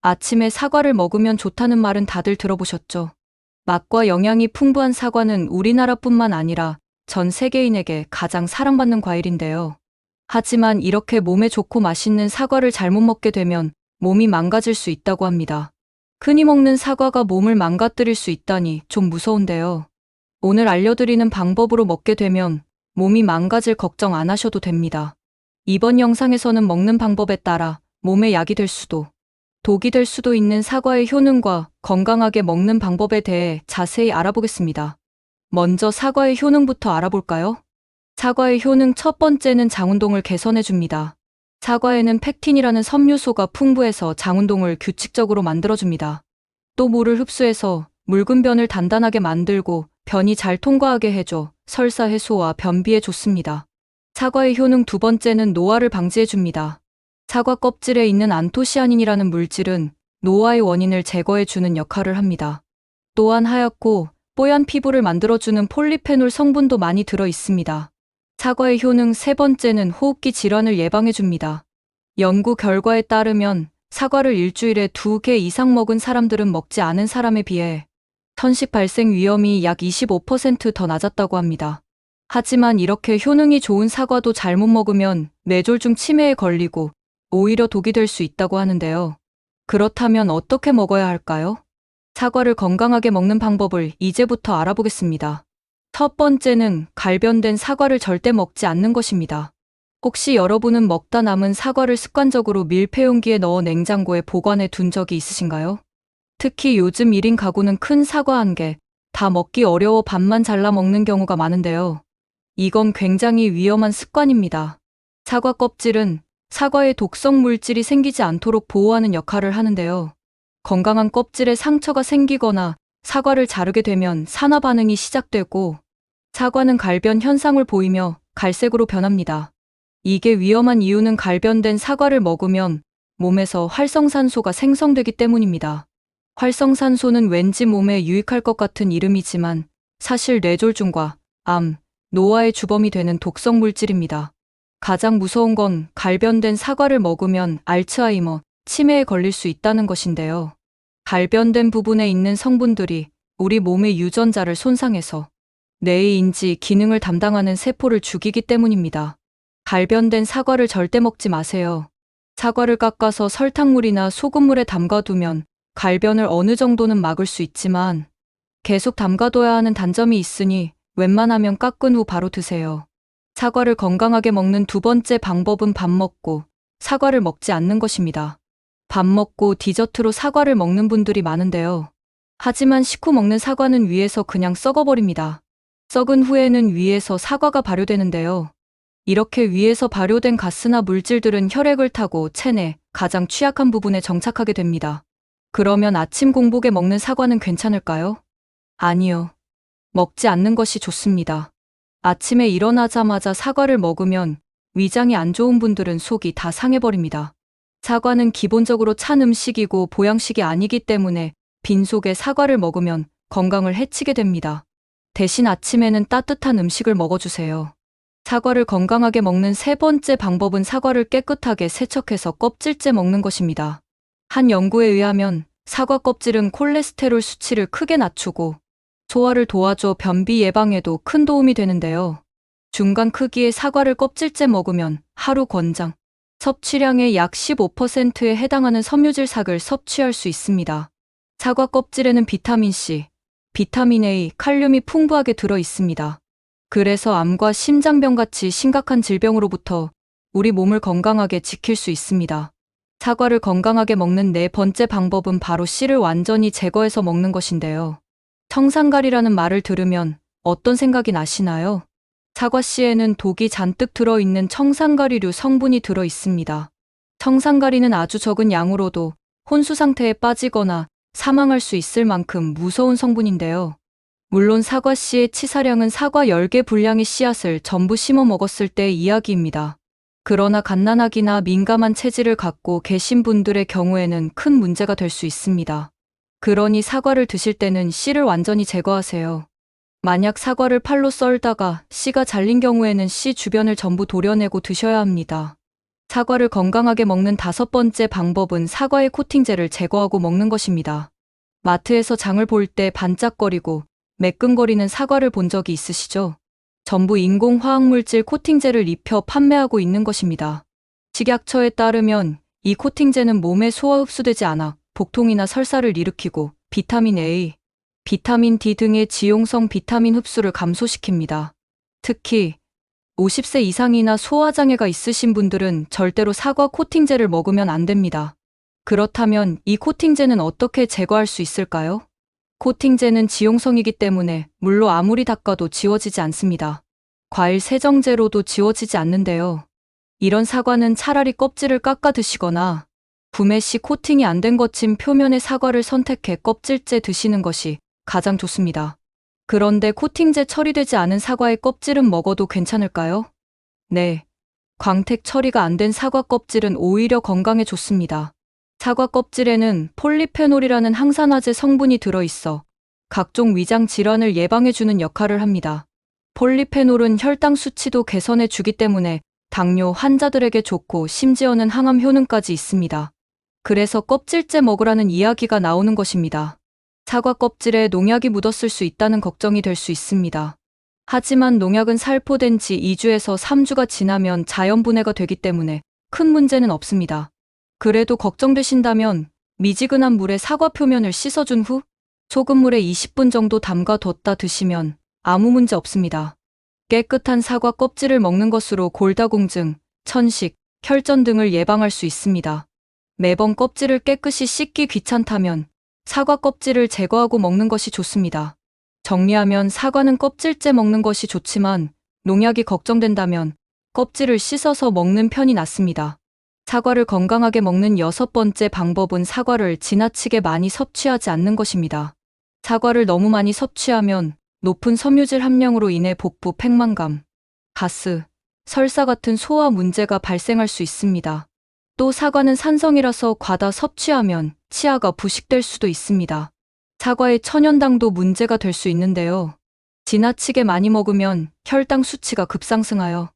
아침에 사과를 먹으면 좋다는 말은 다들 들어보셨죠? 맛과 영양이 풍부한 사과는 우리나라뿐만 아니라 전 세계인에게 가장 사랑받는 과일인데요. 하지만 이렇게 몸에 좋고 맛있는 사과를 잘못 먹게 되면 몸이 망가질 수 있다고 합니다. 흔히 먹는 사과가 몸을 망가뜨릴 수 있다니 좀 무서운데요. 오늘 알려드리는 방법으로 먹게 되면 몸이 망가질 걱정 안 하셔도 됩니다. 이번 영상에서는 먹는 방법에 따라 몸에 약이 될 수도, 독이 될 수도 있는 사과의 효능과 건강하게 먹는 방법에 대해 자세히 알아보겠습니다. 먼저 사과의 효능부터 알아볼까요? 사과의 효능 첫 번째는 장운동을 개선해 줍니다. 사과에는 펙틴이라는 섬유소가 풍부해서 장운동을 규칙적으로 만들어줍니다. 또 물을 흡수해서 묽은 변을 단단하게 만들고 변이 잘 통과하게 해줘 설사 해소와 변비에 좋습니다. 사과의 효능 두 번째는 노화를 방지해 줍니다. 사과 껍질에 있는 안토시아닌이라는 물질은 노화의 원인을 제거해 주는 역할을 합니다. 또한 하얗고 뽀얀 피부를 만들어주는 폴리페놀 성분도 많이 들어 있습니다. 사과의 효능 세 번째는 호흡기 질환을 예방해 줍니다. 연구 결과에 따르면 사과를 일주일에 2개 이상 먹은 사람들은 먹지 않은 사람에 비해 천식 발생 위험이 약 25% 더 낮았다고 합니다. 하지만 이렇게 효능이 좋은 사과도 잘못 먹으면 뇌졸중 치매에 걸리고 오히려 독이 될 수 있다고 하는데요. 그렇다면 어떻게 먹어야 할까요? 사과를 건강하게 먹는 방법을 이제부터 알아보겠습니다. 첫 번째는 갈변된 사과를 절대 먹지 않는 것입니다. 혹시 여러분은 먹다 남은 사과를 습관적으로 밀폐용기에 넣어 냉장고에 보관해 둔 적이 있으신가요? 특히 요즘 1인 가구는 큰 사과 1개, 다 먹기 어려워 반만 잘라 먹는 경우가 많은데요. 이건 굉장히 위험한 습관입니다. 사과 껍질은 사과에 독성 물질이 생기지 않도록 보호하는 역할을 하는데요. 건강한 껍질에 상처가 생기거나 사과를 자르게 되면 산화 반응이 시작되고 사과는 갈변 현상을 보이며 갈색으로 변합니다. 이게 위험한 이유는 갈변된 사과를 먹으면 몸에서 활성산소가 생성되기 때문입니다. 활성산소는 왠지 몸에 유익할 것 같은 이름이지만 사실 뇌졸중과 암, 노화의 주범이 되는 독성 물질입니다. 가장 무서운 건 갈변된 사과를 먹으면 알츠하이머, 치매에 걸릴 수 있다는 것인데요. 갈변된 부분에 있는 성분들이 우리 몸의 유전자를 손상해서 뇌의 인지, 기능을 담당하는 세포를 죽이기 때문입니다. 갈변된 사과를 절대 먹지 마세요. 사과를 깎아서 설탕물이나 소금물에 담가두면 갈변을 어느 정도는 막을 수 있지만 계속 담가둬야 하는 단점이 있으니 웬만하면 깎은 후 바로 드세요. 사과를 건강하게 먹는 두 번째 방법은 밥 먹고 사과를 먹지 않는 것입니다. 밥 먹고 디저트로 사과를 먹는 분들이 많은데요. 하지만 식후 먹는 사과는 위에서 그냥 썩어버립니다. 썩은 후에는 위에서 사과가 발효되는데요. 이렇게 위에서 발효된 가스나 물질들은 혈액을 타고 체내 가장 취약한 부분에 정착하게 됩니다. 그러면 아침 공복에 먹는 사과는 괜찮을까요? 아니요. 먹지 않는 것이 좋습니다. 아침에 일어나자마자 사과를 먹으면 위장이 안 좋은 분들은 속이 다 상해버립니다. 사과는 기본적으로 찬 음식이고 보양식이 아니기 때문에 빈속에 사과를 먹으면 건강을 해치게 됩니다. 대신 아침에는 따뜻한 음식을 먹어주세요. 사과를 건강하게 먹는 세 번째 방법은 사과를 깨끗하게 세척해서 껍질째 먹는 것입니다. 한 연구에 의하면 사과 껍질은 콜레스테롤 수치를 크게 낮추고 소화를 도와줘 변비 예방에도 큰 도움이 되는데요. 중간 크기의 사과를 껍질째 먹으면 하루 권장 섭취량의 약 15%에 해당하는 섬유질삭을 섭취할 수 있습니다. 사과 껍질에는 비타민 C, 비타민 A, 칼륨이 풍부하게 들어 있습니다. 그래서 암과 심장병 같이 심각한 질병으로부터 우리 몸을 건강하게 지킬 수 있습니다. 사과를 건강하게 먹는 네 번째 방법은 바로 씨를 완전히 제거해서 먹는 것인데요. 청산가리라는 말을 들으면 어떤 생각이 나시나요? 사과 씨에는 독이 잔뜩 들어있는 청산가리류 성분이 들어 있습니다. 청산가리는 아주 적은 양으로도 혼수 상태에 빠지거나 사망할 수 있을 만큼 무서운 성분인데요. 물론 사과 씨의 치사량은 사과 10개 분량의 씨앗을 전부 심어 먹었을 때의 이야기입니다. 그러나 갓난아기나 민감한 체질을 갖고 계신 분들의 경우에는 큰 문제가 될 수 있습니다. 그러니 사과를 드실 때는 씨를 완전히 제거하세요. 만약 사과를 팔로 썰다가 씨가 잘린 경우에는 씨 주변을 전부 도려내고 드셔야 합니다. 사과를 건강하게 먹는 5번째 방법은 사과의 코팅제를 제거하고 먹는 것입니다. 마트에서 장을 볼 때 반짝거리고 매끈거리는 사과를 본 적이 있으시죠? 전부 인공 화학물질 코팅제를 입혀 판매하고 있는 것입니다. 식약처에 따르면 이 코팅제는 몸에 소화 흡수되지 않아 복통이나 설사를 일으키고 비타민 A, 비타민 D 등의 지용성 비타민 흡수를 감소시킵니다. 특히 50세 이상이나 소화장애가 있으신 분들은 절대로 사과 코팅제를 먹으면 안 됩니다. 그렇다면 이 코팅제는 어떻게 제거할 수 있을까요? 코팅제는 지용성이기 때문에 물로 아무리 닦아도 지워지지 않습니다. 과일 세정제로도 지워지지 않는데요. 이런 사과는 차라리 껍질을 깎아 드시거나 구매 시 코팅이 안 된 거친 표면의 사과를 선택해 껍질째 드시는 것이 가장 좋습니다. 그런데 코팅제 처리되지 않은 사과의 껍질은 먹어도 괜찮을까요? 네. 광택 처리가 안 된 사과 껍질은 오히려 건강에 좋습니다. 사과 껍질에는 폴리페놀이라는 항산화제 성분이 들어있어 각종 위장 질환을 예방해주는 역할을 합니다. 폴리페놀은 혈당 수치도 개선해 주기 때문에 당뇨 환자들에게 좋고 심지어는 항암 효능까지 있습니다. 그래서 껍질째 먹으라는 이야기가 나오는 것입니다. 사과 껍질에 농약이 묻었을 수 있다는 걱정이 될 수 있습니다. 하지만 농약은 살포된 지 2주에서 3주가 지나면 자연분해가 되기 때문에 큰 문제는 없습니다. 그래도 걱정되신다면 미지근한 물에 사과 표면을 씻어준 후 소금물에 20분 정도 담가 뒀다 드시면 아무 문제 없습니다. 깨끗한 사과 껍질을 먹는 것으로 골다공증, 천식, 혈전 등을 예방할 수 있습니다. 매번 껍질을 깨끗이 씻기 귀찮다면 사과 껍질을 제거하고 먹는 것이 좋습니다. 정리하면 사과는 껍질째 먹는 것이 좋지만 농약이 걱정된다면 껍질을 씻어서 먹는 편이 낫습니다. 사과를 건강하게 먹는 6번째 방법은 사과를 지나치게 많이 섭취하지 않는 것입니다. 사과를 너무 많이 섭취하면 높은 섬유질 함량으로 인해 복부 팽만감, 가스, 설사 같은 소화 문제가 발생할 수 있습니다. 또 사과는 산성이라서 과다 섭취하면 치아가 부식될 수도 있습니다. 사과의 천연당도 문제가 될 수 있는데요. 지나치게 많이 먹으면 혈당 수치가 급상승하여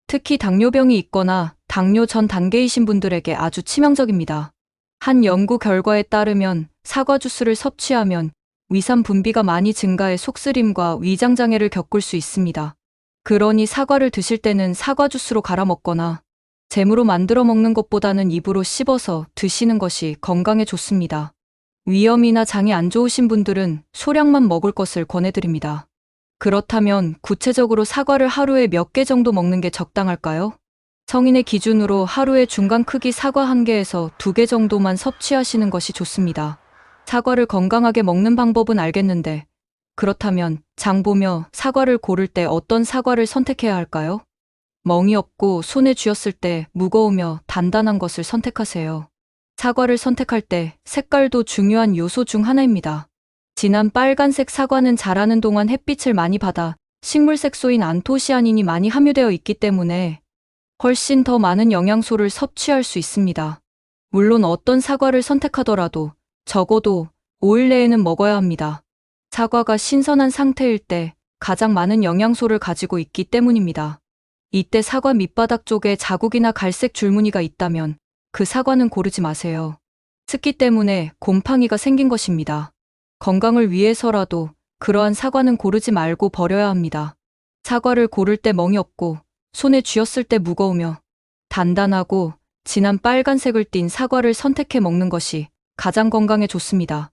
특히 당뇨병이 있거나 당뇨 전 단계이신 분들에게 아주 치명적입니다. 한 연구 결과에 따르면 사과 주스를 섭취하면 위산 분비가 많이 증가해 속쓰림과 위장장애를 겪을 수 있습니다. 그러니 사과를 드실 때는 사과 주스로 갈아 먹거나 잼으로 만들어 먹는 것보다는 입으로 씹어서 드시는 것이 건강에 좋습니다. 위염이나 장이 안 좋으신 분들은 소량만 먹을 것을 권해드립니다. 그렇다면 구체적으로 사과를 하루에 몇 개 정도 먹는 게 적당할까요? 성인의 기준으로 하루에 중간 크기 사과 1개에서 2개 정도만 섭취하시는 것이 좋습니다. 사과를 건강하게 먹는 방법은 알겠는데 그렇다면 장 보며 사과를 고를 때 어떤 사과를 선택해야 할까요? 멍이 없고 손에 쥐었을 때 무거우며 단단한 것을 선택하세요. 사과를 선택할 때 색깔도 중요한 요소 중 하나입니다. 진한 빨간색 사과는 자라는 동안 햇빛을 많이 받아 식물 색소인 안토시아닌이 많이 함유되어 있기 때문에 훨씬 더 많은 영양소를 섭취할 수 있습니다. 물론 어떤 사과를 선택하더라도 적어도 5일 내에는 먹어야 합니다. 사과가 신선한 상태일 때 가장 많은 영양소를 가지고 있기 때문입니다. 이때 사과 밑바닥 쪽에 자국이나 갈색 줄무늬가 있다면 그 사과는 고르지 마세요. 습기 때문에 곰팡이가 생긴 것입니다. 건강을 위해서라도 그러한 사과는 고르지 말고 버려야 합니다. 사과를 고를 때 멍이 없고 손에 쥐었을 때 무거우며 단단하고 진한 빨간색을 띤 사과를 선택해 먹는 것이 가장 건강에 좋습니다.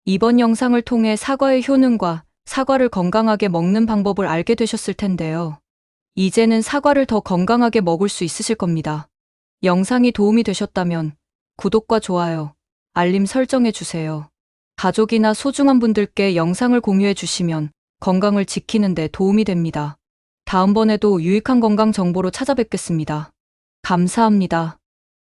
이번 영상을 통해 사과의 효능과 사과를 건강하게 먹는 방법을 알게 되셨을 텐데요. 이제는 사과를 더 건강하게 먹을 수 있으실 겁니다. 영상이 도움이 되셨다면 구독과 좋아요, 알림 설정해 주세요. 가족이나 소중한 분들께 영상을 공유해 주시면 건강을 지키는 데 도움이 됩니다. 다음번에도 유익한 건강 정보로 찾아뵙겠습니다. 감사합니다.